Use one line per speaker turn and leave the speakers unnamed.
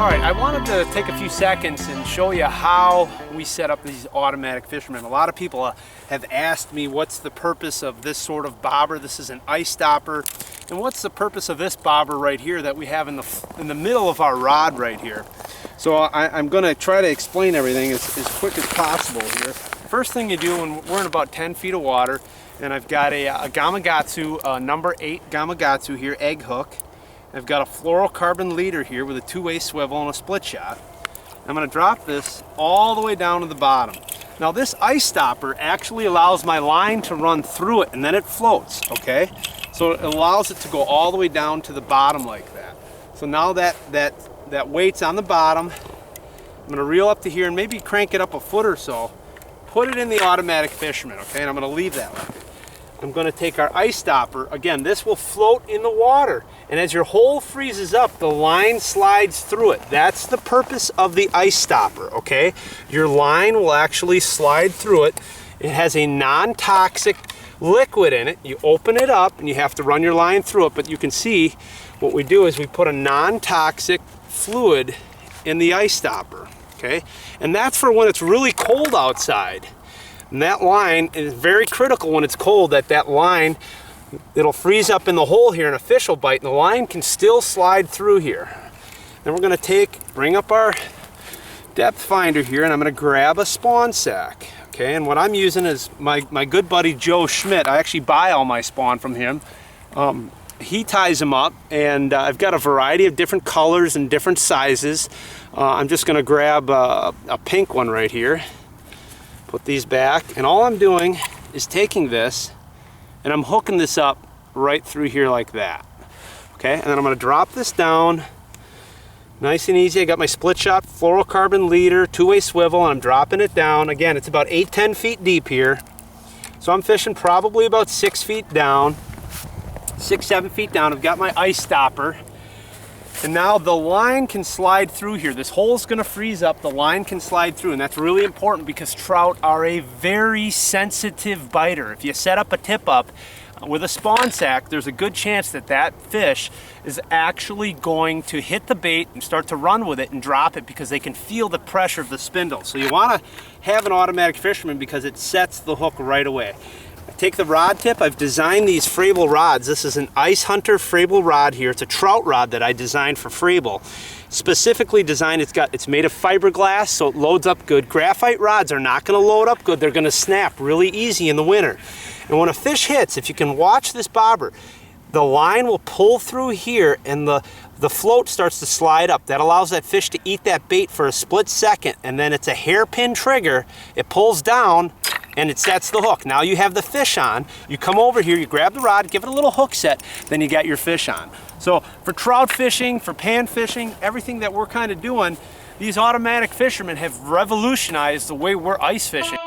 All right, I wanted to take a few seconds and show you how we set up these automatic Fishermen. A lot of people have asked me what's the purpose of this sort of bobber. This is an ice stopper. And what's the purpose of this bobber right here that we have in the middle of our rod right here? So I'm going to try to explain everything as quick as possible here. First thing you do when we're in about 10 feet of water, and I've got a Gamakatsu number 8 Gamakatsu here, egg hook. I've got a fluorocarbon leader here with a two-way swivel and a split shot. I'm going to drop this all the way down to the bottom. Now this ice stopper actually allows my line to run through it and then it floats, okay? So it allows it to go all the way down to the bottom like that. So now that weight's on the bottom. I'm going to reel up to here and maybe crank it up a foot or so. Put it in the automatic Fisherman, okay? And I'm going to leave that like it. I'm going to take our ice stopper. Again, this will float in the water. And as your hole freezes up, the line slides through it. That's the purpose of the ice stopper, okay? Your line will actually slide through it. It has a non-toxic liquid in it. You open it up and you have to run your line through it, but you can see what we do is we put a non-toxic fluid in the ice stopper, okay? And that's for when it's really cold outside. And that line is very critical when it's cold, that line, it'll freeze up in the hole here and a fish will bite and the line can still slide through here. Then we're going to bring up our depth finder here and I'm going to grab a spawn sack. Okay, and what I'm using is my good buddy Joe Schmidt. I actually buy all my spawn from him. He ties them up and I've got a variety of different colors and different sizes. I'm just going to grab a pink one right here. Put these back, and all I'm doing is taking this and I'm hooking this up right through here like that. Okay, and then I'm going to drop this down nice and easy. I got my split shot fluorocarbon leader, two-way swivel, and I'm dropping it down. Again, it's about 8-10 feet deep here. So I'm fishing probably about 6 feet down, 6-7 feet down. I've got my ice stopper. And now the line can slide through here. This hole's gonna freeze up, the line can slide through, and that's really important because trout are a very sensitive biter. If you set up a tip up with a spawn sack, there's a good chance that fish is actually going to hit the bait and start to run with it and drop it because they can feel the pressure of the spindle. So you wanna have an automatic Fisherman because it sets the hook right away. Take the rod tip. I've designed these Frabill rods. This is an Ice Hunter Frabill rod here. It's a trout rod that I designed for Frabill. Specifically designed, it's made of fiberglass, so it loads up good. Graphite rods are not going to load up good. They're going to snap really easy in the winter. And when a fish hits, if you can watch this bobber, the line will pull through here and the float starts to slide up. That allows that fish to eat that bait for a split second, and then it's a hairpin trigger. It pulls down and it sets the hook. Now you have the fish on. You come over here, you grab the rod, give it a little hook set, then you got your fish on. So for trout fishing, for pan fishing, everything that we're kind of doing, these automatic Fishermen have revolutionized the way we're ice fishing.